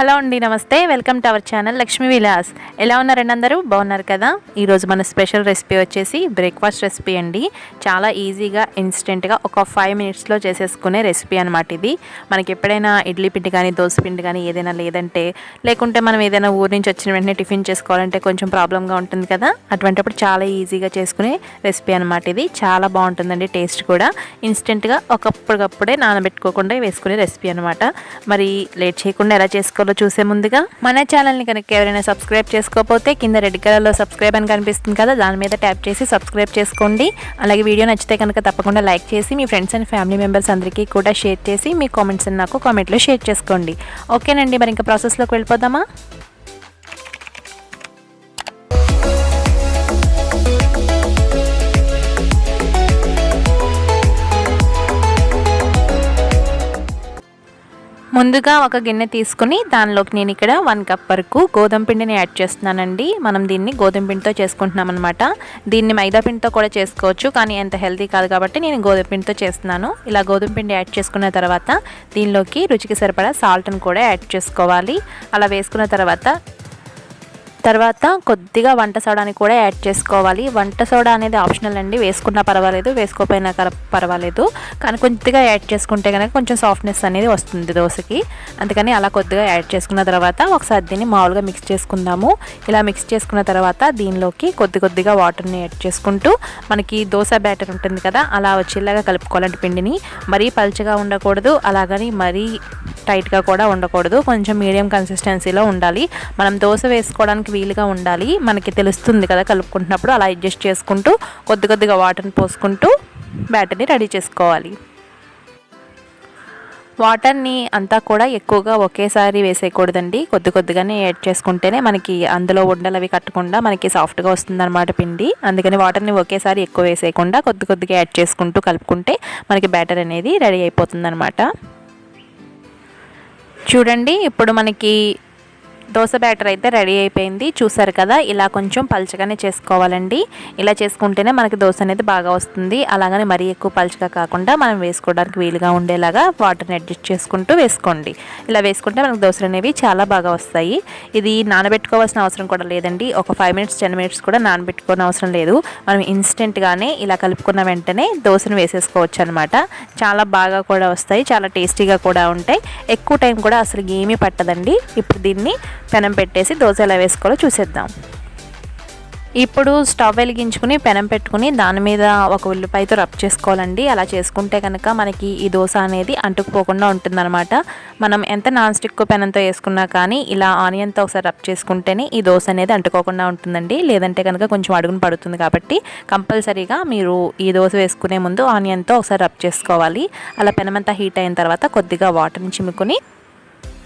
Hello అండి, నమస్తే. Welcome to our channel Lakshmi Vilas. ఎలా ఉన్నారండి? అందరూ బాగున్నారు కదా? ఈరోజు మన స్పెషల్ రెసిపీ వచ్చేసి బ్రేక్ఫాస్ట్ రెసిపీ అండి. చాలా ఈజీగా ఇన్స్టెంట్గా ఒక 5 మినిట్స్లో చేసేసుకునే రెసిపీ అనమాట ఇది. మనకి ఎప్పుడైనా ఇడ్లీ పిండి కానీ దోశ పిండి కానీ ఏదైనా లేకుంటే మనం ఏదైనా ఊరి నుంచి వచ్చిన వెంటనే టిఫిన్ చేసుకోవాలంటే కొంచెం ప్రాబ్లంగా ఉంటుంది కదా, అటువంటిప్పుడు చాలా ఈజీగా చేసుకునే రెసిపీ అనమాట ఇది. చాలా బాగుంటుందండి, టేస్ట్ కూడా. ఇన్స్టెంట్గా ఒకప్పటికప్పుడే నానబెట్టుకోకుండా వేసుకునే రెసిపీ అనమాట. మరి లేట్ చేయకుండా ఎలా చేసుకోవాలో చూసే ముందుగా మన ఛానల్ని కనుక ఎవరైనా సబ్స్క్రైబ్ చేసుకోకపోతే కింద రెడ్ కలర్లో సబ్స్క్రైబ్ అని కనిపిస్తుంది కదా, దాని మీద ట్యాప్ చేసి సబ్స్క్రైబ్ చేసుకోండి. అలాగే వీడియో నచ్చితే కనుక తప్పకుండా లైక్ చేసి మీ ఫ్రెండ్స్ అండ్ ఫ్యామిలీ మెంబర్స్ అందరికీ కూడా షేర్ చేసి మీ కామెంట్స్ నాకు కామెంట్లో షేర్ చేసుకోండి. ఓకేనండి, మరి ఇంకా ప్రాసెస్లోకి వెళ్ళిపోదామా? ముందుగా ఒక గిన్నె తీసుకుని దానిలోకి నేను ఇక్కడ 1 కప్ వరకు గోధుమ పిండిని యాడ్ చేస్తున్నానండి. మనం దీన్ని గోధుమ పిండితో చేసుకుంటున్నాం అనమాట. దీన్ని మైదా పిండితో కూడా చేసుకోవచ్చు, కానీ ఎంత హెల్తీ కాదు కాబట్టి నేను గోధుమ పిండితో చేస్తున్నాను. ఇలా గోధుమ పిండి యాడ్ చేసుకున్న తర్వాత దీనిలోకి రుచికి సరిపడా సాల్ట్ని కూడా యాడ్ చేసుకోవాలి. అలా వేసుకున్న తర్వాత కొద్దిగా వంట సోడాని కూడా యాడ్ చేసుకోవాలి. వంట సోడా అనేది ఆప్షనల్ అండి, వేసుకున్నా పర్వాలేదు, వేసుకోపోయినా పర్వాలేదు, కానీ కొద్దిగా యాడ్ చేసుకుంటే కనుక కొంచెం సాఫ్ట్నెస్ అనేది వస్తుంది దోశకి. అందుకని అలా కొద్దిగా యాడ్ చేసుకున్న తర్వాత ఒకసారి దీన్ని మామూలుగా మిక్స్ చేసుకుందాము. ఇలా మిక్స్ చేసుకున్న తర్వాత దీనిలోకి కొద్దిగా వాటర్ని యాడ్ చేసుకుంటూ మనకి దోశ బ్యాటర్ ఉంటుంది కదా, అలా వచ్చేలాగా కలుపుకోవాలంటే పిండిని. మరీ పల్చగా ఉండకూడదు, అలాగని మరీ టైట్గా కూడా ఉండకూడదు, కొంచెం మీడియం కన్సిస్టెన్సీలో ఉండాలి. మనం దోశ వేసుకోవడానికి వీలుగా ఉండాలి, మనకి తెలుస్తుంది కదా కలుపుకుంటున్నప్పుడు. అలా అడ్జస్ట్ చేసుకుంటూ కొద్దిగా వాటర్ని పోసుకుంటూ బ్యాటర్ని రెడీ చేసుకోవాలి. వాటర్ని అంతా కూడా ఎక్కువగా ఒకేసారి వేసేయకూడదండి, కొద్దిగానే యాడ్ చేసుకుంటేనే మనకి అందులో ఉండలు అవి కట్టకుండా మనకి సాఫ్ట్గా వస్తుందన్నమాట పిండి. అందుకని వాటర్ని ఒకేసారి ఎక్కువ వేసేయకుండా కొద్దిగా యాడ్ చేసుకుంటూ కలుపుకుంటే మనకి బ్యాటర్ అనేది రెడీ అయిపోతుందన్నమాట. చూడండి, ఇప్పుడు మనకి దోశ బ్యాటర్ అయితే రెడీ అయిపోయింది. చూసారు కదా, ఇలా కొంచెం పల్చగానే చేసుకోవాలండి. ఇలా చేసుకుంటేనే మనకి దోశ అనేది బాగా వస్తుంది. అలాగని మరీ ఎక్కువ పల్చగా కాకుండా మనం వేసుకోవడానికి వీలుగా ఉండేలాగా వాటర్ని అడ్జస్ట్ చేసుకుంటూ వేసుకోండి. ఇలా వేసుకుంటే మనకు దోశలు అనేవి చాలా బాగా వస్తాయి. ఇది నానబెట్టుకోవాల్సిన అవసరం కూడా లేదండి. ఒక 5 మినిట్స్ 10 మినిట్స్ కూడా నానబెట్టుకోవాల్సిన అవసరం లేదు. మనం ఇన్స్టెంట్గానే ఇలా కలుపుకున్న వెంటనే దోశను వేసేసుకోవచ్చు అనమాట. చాలా బాగా కూడా వస్తాయి, చాలా టేస్టీగా కూడా ఉంటాయి. ఎక్కువ టైం కూడా అసలు ఏమీ పట్టదండి. ఇప్పుడు దీన్ని పెనం పెట్టేసి దోశ ఎలా వేసుకోవాలో చూసేద్దాం. ఇప్పుడు స్టవ్ వెలిగించుకుని పెనం పెట్టుకుని దాని మీద ఒక ఉల్లిపాయతో రబ్ చేసుకోవాలండి. అలా చేసుకుంటే కనుక మనకి ఈ దోశ అనేది అంటుకుపోకుండా ఉంటుందన్నమాట. మనం ఎంత నాన్ స్టిక్ పెనంతో వేసుకున్నా కానీ ఇలా ఆనియన్తో ఒకసారి రబ్ చేసుకుంటేనే ఈ దోశ అనేది అంటుకోకుండా ఉంటుందండి. లేదంటే కనుక కొంచెం అడుగున పడుతుంది. కాబట్టి కంపల్సరీగా మీరు ఈ దోశ వేసుకునే ముందు ఆనియన్తో ఒకసారి రబ్ చేసుకోవాలి. అలా పెనమంతా హీట్ అయిన తర్వాత కొద్దిగా వాటర్ని చిమ్ముకుని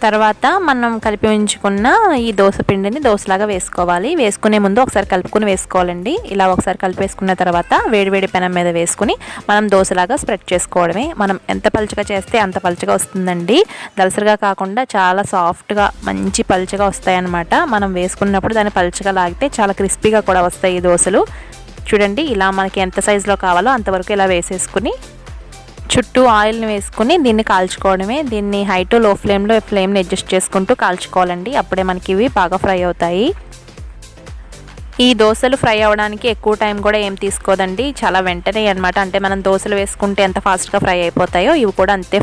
తర్వాత మనం కలిపి ఉంచుకున్న ఈ దోశ పిండిని దోశలాగా వేసుకోవాలి. వేసుకునే ముందు ఒకసారి కలుపుకొని వేసుకోవాలండి. ఇలా ఒకసారి కలిపేసుకున్న తర్వాత వేడివేడి పెనం మీద వేసుకుని మనం దోశలాగా స్ప్రెడ్ చేసుకోవడమే. మనం ఎంత పలుచగా చేస్తే అంత పలుచగా వస్తుందండి. దలసరిగా కాకుండా చాలా సాఫ్ట్గా మంచి పలుచగా వస్తాయన్నమాట. మనం వేసుకున్నప్పుడు దాన్ని పలుచగా లాగితే చాలా క్రిస్పీగా కూడా వస్తాయి ఈ దోశలు. చూడండి, ఇలా మనకి ఎంత సైజులో కావాలో అంతవరకు ఇలా వేసేసుకుని చుట్టూ ఆయిల్ని వేసుకుని దీన్ని కాల్చుకోవడమే. దీన్ని హై టు లో ఫ్లేమ్ని అడ్జస్ట్ చేసుకుంటూ కాల్చుకోవాలండి. అప్పుడే మనకి ఇవి బాగా ఫ్రై అవుతాయి. ఈ దోశలు ఫ్రై అవ్వడానికి ఎక్కువ టైం కూడా ఏం తీసుకోదండి, చాలా వెంటనే అనమాట. అంటే మనం దోశలు వేసుకుంటే ఎంత ఫాస్ట్గా ఫ్రై అయిపోతాయో ఇవి కూడా అంతే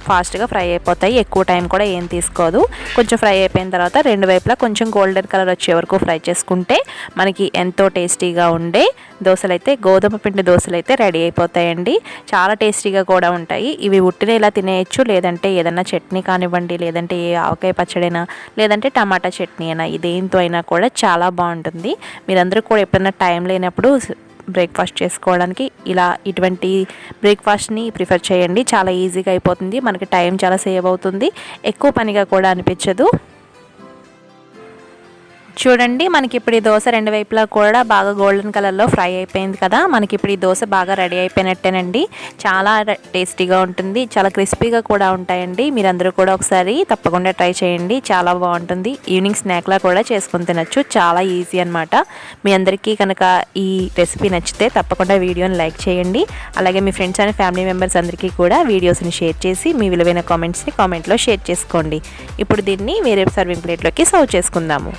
ఫాస్ట్గా ఫ్రై అయిపోతాయి. ఎక్కువ టైం కూడా ఏం తీసుకోదు. కొంచెం ఫ్రై అయిపోయిన తర్వాత రెండు వైపులా కొంచెం గోల్డెన్ కలర్ వచ్చే వరకు ఫ్రై చేసుకుంటే మనకి ఎంతో టేస్టీగా ఉండే దోశలు అయితే, గోధుమ పిండి దోశలు అయితే రెడీ అయిపోతాయండి. చాలా టేస్టీగా కూడా ఉంటాయి. ఇవి ఉట్టిన ఇలా తినేయచ్చు, లేదంటే ఏదైనా చట్నీ కానివ్వండి, లేదంటే ఆవకాయ పచ్చడైనా, లేదంటే టమాటా చట్నీ అయినా, దేంతో అయినా కూడా చాలా బాగుంటుంది. మీరందరూ కూడా ఎప్పుడైనా టైం లేనప్పుడు బ్రేక్ఫాస్ట్ చేసుకోవడానికి ఇటువంటి బ్రేక్ఫాస్ట్ని ప్రిఫర్ చేయండి. చాలా ఈజీగా అయిపోతుంది, మనకి టైం చాలా సేవ్ అవుతుంది, ఎక్కువ పనిగా కూడా అనిపించదు. చూడండి మనకి ఇప్పుడు ఈ దోశ రెండు వైపులా కూడా బాగా గోల్డెన్ కలర్లో ఫ్రై అయిపోయింది కదా. మనకి ఇప్పుడు ఈ దోశ బాగా రెడీ అయిపోయినట్టేనండి. చాలా టేస్టీగా ఉంటుంది, చాలా క్రిస్పీగా కూడా ఉంటాయండి. మీరందరూ కూడా ఒకసారి తప్పకుండా ట్రై చేయండి, చాలా బాగుంటుంది. ఈవినింగ్ స్నాక్లా కూడా చేసుకొని తినచ్చు, చాలా ఈజీ అనమాట. మీ అందరికీ కనుక ఈ రెసిపీ నచ్చితే తప్పకుండా వీడియోని లైక్ చేయండి. అలాగే మీ ఫ్రెండ్స్ అండ్ ఫ్యామిలీ మెంబర్స్ అందరికీ కూడా వీడియోస్ని షేర్ చేసి మీ విలువైన కామెంట్స్ని కామెంట్లో షేర్ చేసుకోండి. ఇప్పుడు దీన్ని వేరే సర్వింగ్ ప్లేట్లోకి సర్వ్ చేసుకుందాము.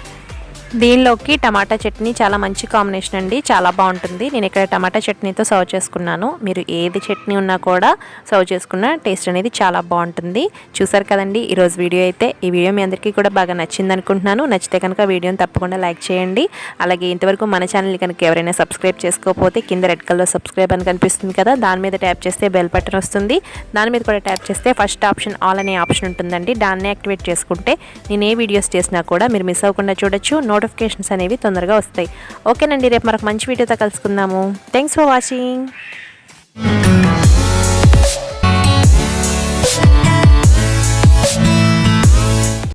దీనిలోకి టమాటా చట్నీ చాలా మంచి కాంబినేషన్ అండి, చాలా బాగుంటుంది. నేను ఇక్కడ టమాటా చట్నీతో సర్వ్ చేసుకున్నాను. మీరు ఏది చట్నీ ఉన్నా కూడా సర్వ్ చేసుకున్న టేస్ట్ అనేది చాలా బాగుంటుంది. చూసారు కదండి ఈరోజు వీడియో అయితే. ఈ వీడియో మీ అందరికీ కూడా బాగా నచ్చింది అనుకుంటున్నాను. నచ్చితే కనుక వీడియోని తప్పకుండా లైక్ చేయండి. అలాగే ఇంతవరకు మన ఛానల్ని కనుక ఎవరైనా సబ్స్క్రైబ్ చేసుకోకపోతే కింద రెడ్ కలర్ సబ్స్క్రైబ్ అని కనిపిస్తుంది కదా, దాని మీద ట్యాప్ చేస్తే బెల్ బటన్ వస్తుంది. దాని మీద కూడా ట్యాప్ చేస్తే ఫస్ట్ ఆప్షన్ ఆల్ అనే ఆప్షన్ ఉంటుందండి, దాన్ని యాక్టివేట్ చేసుకుంటే నేను ఏ వీడియోస్ చేసినా కూడా మీరు మిస్ అవ్వకుండా చూడొచ్చు. నోటిఫికేషన్స్ అనేవి తొందరగా వస్తాయి. ఓకేనండి, రేపు మరొక మంచి వీడియోతో కలుసుకుందాము. Thanks for watching.